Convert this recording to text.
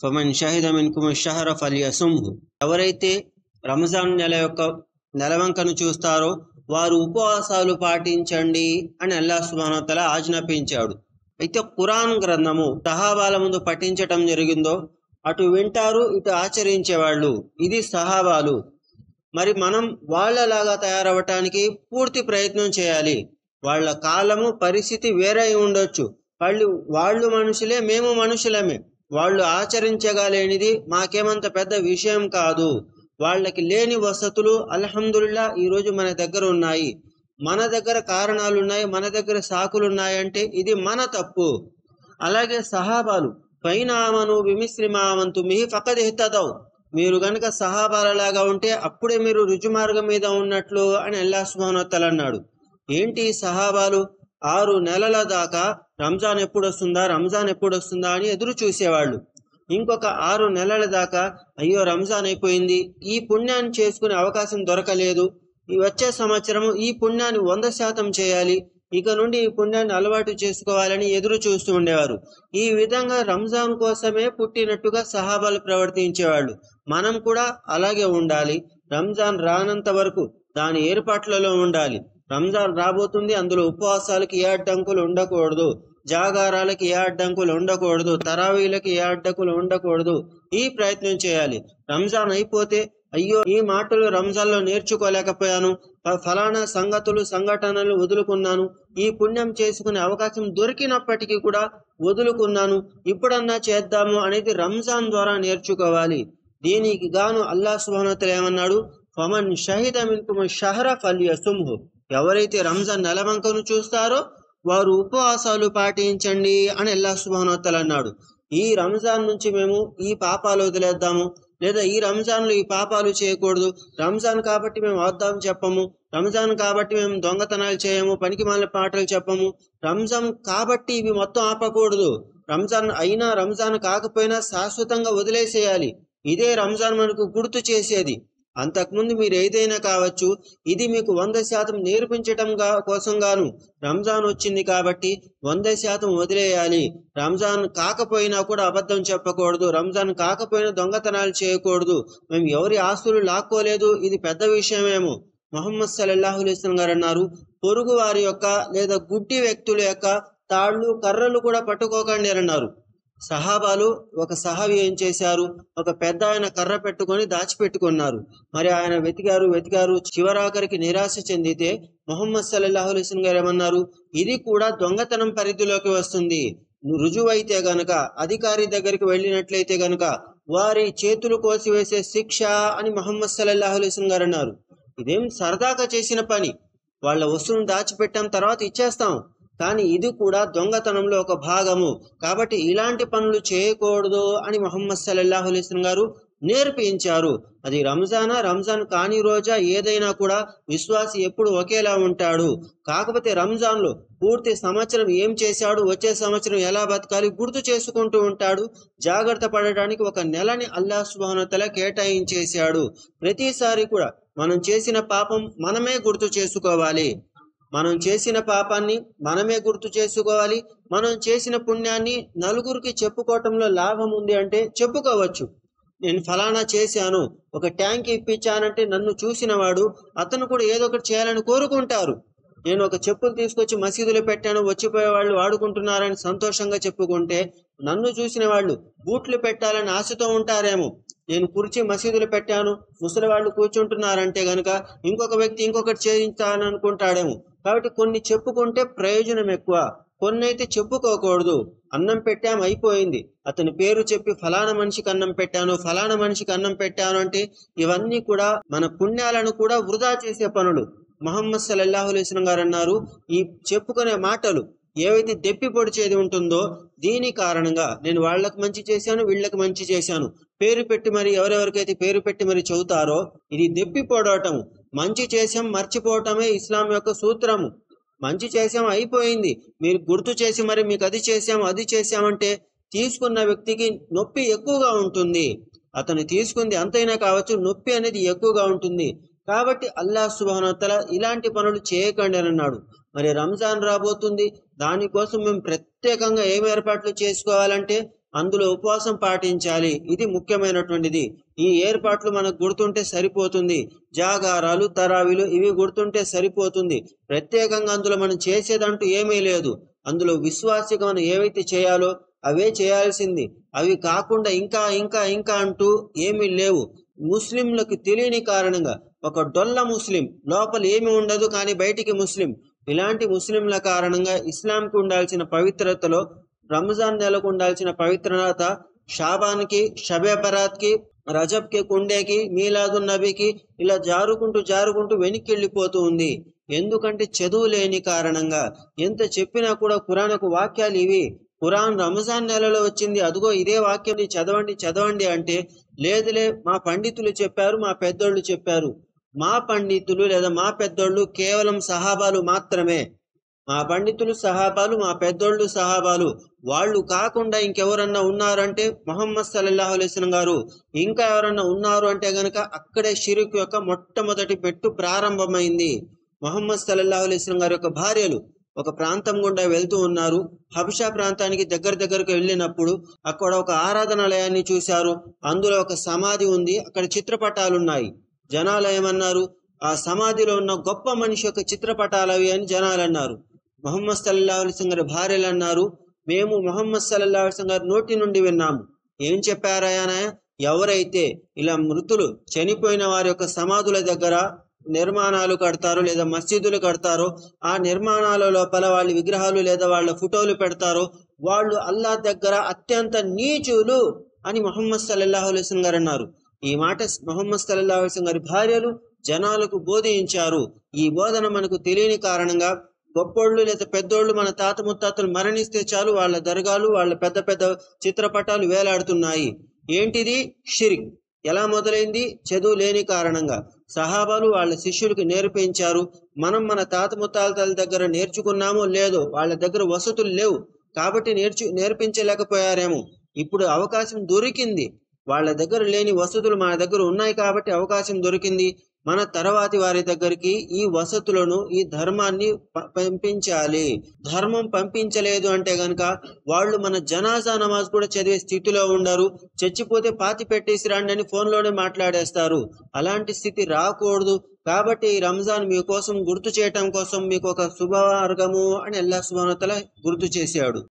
ఫమన్ షహిద మిన్కుమ్ షహర ఫల్యసుమ్హు. ఎవరైతే రంజాన్ నెల యొక్క నెలవంకను చూస్తారో వారు ఉపవాసాలు పాటించండి అని అల్లాహ్ సుబ్హానహు వ తఆలా ఆజ్ఞాపించాడు. అయితే ఖురాన్ గ్రంథము సహాబాల ముందు పఠించటం జరిగిందో అటు వింటారు ఇటు ఆచరించేవాళ్ళు, ఇది సహాబాలు. మరి మనం వాళ్ళలాగా తయారవటానికి పూర్తి ప్రయత్నం చేయాలి. వాళ్ళ కాలము పరిస్థితి వేరే ఉండొచ్చు, వాళ్ళు మనుషులే, మేము మనుషులమే. వాళ్ళు ఆచరించగలేనిది మాకేమంత పెద్ద విషయం కాదు. వాళ్ళకి లేని వసతులు అల్హమ్దులిల్లా ఈరోజు మన దగ్గర ఉన్నాయి. మన దగ్గర కారణాలు ఉన్నాయి, మన దగ్గర సాకులు ఉన్నాయంటే ఇది మన తప్పు. అలాగే సహాబాలు ఫైనామను బిమిస్లిమామంతు మిహి ఫకద్ ఇహ్తదౌ, మీరు గనుక సహాబాలలాగా ఉంటే అప్పుడే మీరు రుజుమార్గం మీద ఉన్నట్లు అని అల్లాహ్ సుబ్హానహు వ తఆలా అన్నాడు. ఏంటి సహాబాలు 6 నెలల దాకా రంజాన్ ఎప్పుడొస్తుందా అని ఎదురు చూసేవాళ్ళు. ఇంకొక 6 నెలల దాకా అయ్యో రంజాన్ అయిపోయింది, ఈ పుణ్యాన్ని చేసుకునే అవకాశం దొరకలేదు, ఈ వచ్చే సంవత్సరం ఈ పుణ్యాన్ని 100% చేయాలి, ఇక నుండి ఈ పుణ్యాన్ని అలవాటు చేసుకోవాలని ఎదురు చూస్తూ ఉండేవారు. ఈ విధంగా రంజాన్ కోసమే పుట్టినట్టుగా సహాబాలు ప్రవర్తించేవాళ్ళు. మనం కూడా అలాగే ఉండాలి. రంజాన్ రానంత వరకు దాని ఏర్పాట్లలో ఉండాలి. రంజాన్ రాబోతుంది, అందులో ఉపవాసాలకి ఏ అడ్డంకులు ఉండకూడదు, జాగారాలకి ఏ అడ్డంకులు ఉండకూడదు, తరావీలకి ఏ అడ్డంకులు ఉండకూడదు. ఈ ప్రయత్నం చేయాలి. రంజాన్ అయిపోతే అయ్యో ఈ మాటలు రంజాన్లో నేర్చుకోలేకపోయాను, ఫలానా సంఘటనలు వదులుకున్నాను, ఈ పుణ్యం చేసుకునే అవకాశం దొరికినప్పటికీ కూడా వదులుకున్నాను, ఇప్పుడన్నా చేద్దాము అనేది రంజాన్ ద్వారా నేర్చుకోవాలి. దీనికి గాను అల్లాహ్ సుబ్హానహు వ తఆలా ఏమన్నాడు, ఫమన్ షహిద మిన్కుమ్ షహర ఫల్యసుమ్హు, ఎవరైతే రంజాన్ నెలవంకను చూస్తారో వారు ఉపవాసాలు పాటించండి అని అల్లాహ్ సుబ్హానహు వ తఆలా అన్నాడు. ఈ రంజాన్ నుంచి మేము ఈ పాపాలు వదిలేద్దాము, లేదా ఈ రంజాన్లో ఈ పాపాలు చేయకూడదు, రంజాన్ కాబట్టి మేము అబద్ధం చెప్పము, రంజాన్ కాబట్టి మేము దొంగతనాలు చేయము, పనికిమాలిన పాటలు చెప్పము, రంజాన్ కాబట్టి ఇవి మొత్తం ఆపకూడదు, రంజాన్ అయినా రంజాన్ కాకపోయినా శాశ్వతంగా వదిలేసేయాలి. ఇదే రంజాన్ మనకు గుర్తు చేసేది. అంతకుముందు మీరు ఏదైనా కావచ్చు, ఇది మీకు 100% నేర్పించటం కోసం గాను రంజాన్ వచ్చింది కాబట్టి 100% వదిలేయాలి. రంజాన్ కాకపోయినా కూడా అబద్ధం చెప్పకూడదు, రంజాన్ కాకపోయినా దొంగతనాలు చేయకూడదు, మేము ఎవరి ఆస్తులు లాక్కోలేదు, ఇది పెద్ద విషయమేమో. ముహమ్మద్ సల్లల్లాహు అలైహి వసల్లం గారు అన్నారు, పొరుగు వారి యొక్క లేదా గుడ్డి వ్యక్తుల యొక్క తాళ్ళు కర్రలు కూడా పట్టుకోకండి అని అన్నారు. సహాబాలు ఒక సహాబీ ఏం చేశారు, ఒక పెద్ద ఆయన కర్ర పెట్టుకొని దాచిపెట్టుకున్నారు. మరి ఆయన వెతికారు, చివరాఖరికి నిరాశ చెందితే ముహమ్మద్ సల్లల్లాహు అలైహి వసల్లం గారు ఏమన్నారు, ఇది కూడా దొంగతనం పరిధిలోకి వస్తుంది, రుజువైతే గనక అధికారి దగ్గరికి వెళ్ళినట్లయితే గనక వారి చేతులు కోసివేసే శిక్ష అని ముహమ్మద్ సల్లల్లాహు అలైహి వసల్లం గారు అన్నారు. ఇదేం సరదాగా చేసిన పని, వాళ్ళ వస్తువును దాచిపెట్టాం తర్వాత ఇచ్చేస్తాం, కానీ ఇది కూడా దొంగతనంలో ఒక భాగము, కాబట్టి ఇలాంటి పనులు చేయకూడదు అని ముహమ్మద్ సల్లల్లాహు అలైహి వసల్లం గారు నేర్పించారు. అది రంజాన్ కాని రోజా ఏదైనా కూడా విశ్వాసి ఎప్పుడు ఒకేలా ఉంటాడు. కాకపోతే రంజాన్లో పూర్తి సంవత్సరం ఏం చేశాడు, వచ్చే సంవత్సరం ఎలా బతకాలి గుర్తు చేసుకుంటూ ఉంటాడు. జాగ్రత్త పడడానికి ఒక నెలని అల్లాహ్ సుబ్హానహు వ తఆలా కేటాయించేశాడు. ప్రతిసారి కూడా మనం చేసిన పాపం మనమే గుర్తు చేసుకోవాలి, మనం చేసిన పాపాన్ని మనమే గుర్తు చేసుకోవాలి. మనం చేసిన పుణ్యాన్ని నలుగురికి చెప్పుకోవటంలో లాభం ఉంది అంటే చెప్పుకోవచ్చు. నేను ఫలానా చేశాను, ఒక ట్యాంక్ ఇప్పించానంటే నన్ను చూసిన వాడు అతను కూడా ఏదో ఒకటి చేయాలని కోరుకుంటారు. నేను ఒక చెప్పులు తీసుకొచ్చి మసీదులో పెట్టాను, వచ్చిపోయే వాళ్ళు వాడుకుంటున్నారని సంతోషంగా చెప్పుకుంటే నన్ను చూసిన వాళ్ళు బూట్లు పెట్టాలని ఆశతో ఉంటారేమో. నేను కుర్చీ మసీదులో పెట్టాను, ముసలి వాళ్ళు కూర్చుంటున్నారంటే గనక ఇంకొక వ్యక్తి ఇంకొకటి చేయించాలని అనుకుంటాడేమో. కాబట్టి కొన్ని చెప్పుకుంటే ప్రయోజనం ఎక్కువ, కొన్ని అయితే చెప్పుకోకూడదు. అన్నం పెట్టాం అయిపోయింది, అతని పేరు చెప్పి ఫలానా మనిషికి అన్నం పెట్టాను అంటే ఇవన్నీ కూడా మన పుణ్యాలను కూడా వృధా చేసే పనులు. ముహమ్మద్ సల్లల్లాహు అలైహి వసల్లం గారు అన్నారు, ఈ చెప్పుకునే మాటలు ఏవైతే దెప్పి పొడిచేది ఉంటుందో దీని కారణంగా నేను వాళ్ళకి మంచి చేశాను, వీళ్ళకి మంచి చేశాను, పేరు పెట్టి మరి ఎవరెవరికైతే పేరు పెట్టి మరి చెబుతారో ఇది దెప్పి పొడవటం. మంచి చేసాం మర్చిపోవటమే ఇస్లాం యొక్క సూత్రము. మంచి చేసాం అయిపోయింది, మీరు గుర్తు చేసి మరి మీకు అది చేసామంటే తీసుకున్న వ్యక్తికి నొప్పి ఎక్కువగా ఉంటుంది. అతను తీసుకుంది అంతైనా కావచ్చు, నొప్పి అనేది ఎక్కువగా ఉంటుంది. కాబట్టి అల్లాహ్ సుబ్హానహు వ తఆలా ఇలాంటి పనులు చేయకండి అని అన్నాడు. మరి రంజాన్ రాబోతుంది, దానికోసం మేము ప్రత్యేకంగా ఏం ఏర్పాట్లు చేసుకోవాలంటే అందులో ఉపవాసం పాటించాలి. ఇది ముఖ్యమైనటువంటిది. ఈ ఏర్పాట్లు మనకు గుర్తుంటే సరిపోతుంది. జాగారాలు, తరావీలు ఇవి గుర్తుంటే సరిపోతుంది. ప్రత్యేకంగా అందులో మనం చేసేదంటూ ఏమీ లేదు. అందులో విశ్వాసిగా మనం ఏవైతే చేయాలో అవే చేయాల్సింది. అవి కాకుండా ఇంకా ఇంకా ఇంకా అంటూ ఏమీ లేవు. ముస్లింలకు తెలియని కారణంగా ఒక డొల్ల ముస్లిం, లోపల ఏమి ఉండదు కానీ బయటికి ముస్లిం, ఇలాంటి ముస్లింల కారణంగా ఇస్లాంకి ఉండాల్సిన పవిత్రతలో, రంజాన్ నెలకు ఉండాల్సిన పవిత్రత షాబాన్కి, షబే బరాత్కి, రజబ్కి, కుండేకి, మీలాదున్ నబీకి ఇలా జారుకుంటూ వెనక్కి వెళ్ళిపోతూ ఉంది. ఎందుకంటే చదువు లేని కారణంగా. ఎంత చెప్పినా కూడా ఖురాన్కు వాక్యాలు ఇవి. ఖురాన్ రంజాన్ నెలలో వచ్చింది, అదిగో ఇదే వాక్యం చదవండి అంటే లేదులే మా పండితులు చెప్పారు, మా పెద్దోళ్ళు చెప్పారు. మా పండితులు లేదా మా పెద్దోళ్ళు కేవలం సహాబాలు మాత్రమే. మా పండితులు సహాబాలు, మా పెద్దోళ్ళు సహాబాలు. వాళ్ళు కాకుండా ఇంకెవరన్నా ఉన్నారంటే ముహమ్మద్ సల్లల్లాహు అలైహి వసల్లం గారు. ఇంకా ఎవరన్నా ఉన్నారు అంటే గనక అక్కడే షిర్క్ యొక్క మొట్టమొదటి పెట్టు ప్రారంభమైంది. ముహమ్మద్ సల్లల్లాహు అలైహి వసల్లం గారి యొక్క భార్యలు ఒక ప్రాంతం గుండా వెళ్తూ ఉన్నారు. హబషా ప్రాంతానికి దగ్గరకు వెళ్ళినప్పుడు అక్కడ ఒక ఆరాధనాలయాన్ని చూశారు. అందులో ఒక సమాధి ఉంది. అక్కడ చిత్రపటాలున్నాయి. జనాలు ఏమన్నారు? ఆ సమాధిలో ఉన్న గొప్ప మనిషి యొక్క చిత్రపటాలు అవి అని జనాలు అన్నారు. ముహమ్మద్ సల్లల్లాహు అలైహి వసల్లం గారి భార్యలు అన్నారు, మేము ముహమ్మద్ సల్లల్లాహు అలైహి వసల్లం గారి నోటి నుండి విన్నాము. ఏం చెప్పారాయన? ఎవరైతే ఇలా మృతులు చనిపోయిన వారి యొక్క సమాధుల దగ్గర నిర్మాణాలు కడతారో లేదా మసీదులు కడతారో, ఆ నిర్మాణాల లోపల వాళ్ళ విగ్రహాలు లేదా వాళ్ళ ఫోటోలు పెడతారో వాళ్ళు అల్లాహ్ దగ్గర అత్యంత నీచులు అని ముహమ్మద్ సల్లల్లాహు అలైహి వసల్లం గారు అన్నారు. ఈ మాట ముహమ్మద్ సల్లల్లాహు అలైహి వసల్లం గారి భార్యలు జనాలకు బోధించారు. ఈ బోధన మనకు తెలియని కారణంగా గొప్పోళ్ళు లేదా పెద్దోళ్ళు, మన తాత ముత్తాతలు మరణిస్తే చాలు వాళ్ళ దర్గాలు, వాళ్ళ పెద్ద పెద్ద చిత్రపటాలు వేలాడుతున్నాయి. ఏంటిది? షిర్క్. ఎలా మొదలైంది? చదువు లేని కారణంగా. సహాబాలు వాళ్ళ శిష్యులకు నేర్పించారు. మనం మన తాత ముత్తాతల దగ్గర నేర్చుకున్నామో లేదో, వాళ్ళ దగ్గర వసతులు లేవు కాబట్టి నేర్పించలేకపోయారేమో. ఇప్పుడు అవకాశం దొరికింది. వాళ్ళ దగ్గర లేని వసతులు మన దగ్గర ఉన్నాయి కాబట్టి అవకాశం దొరికింది. మన తర్వాతి వారి దగ్గరికి ఈ వసతులను, ఈ ధర్మాన్ని పంపించాలి. ధర్మం పంపించలేదు అంటే గనక వాళ్ళు మన జనాజా నమాజ్ కూడా చదివే స్థితిలో ఉండరు. చచ్చిపోతే పాతి పెట్టేసి రండి అని ఫోన్లోనే మాట్లాడేస్తారు. అలాంటి స్థితి రాకూడదు. కాబట్టి ఈ రంజాన్ మీకోసం గుర్తు చేయటం కోసం మీకు ఒక శుభమార్గము అని అల్లాహ్ సుబ్హానహు వ తఆలా గుర్తు చేశాడు.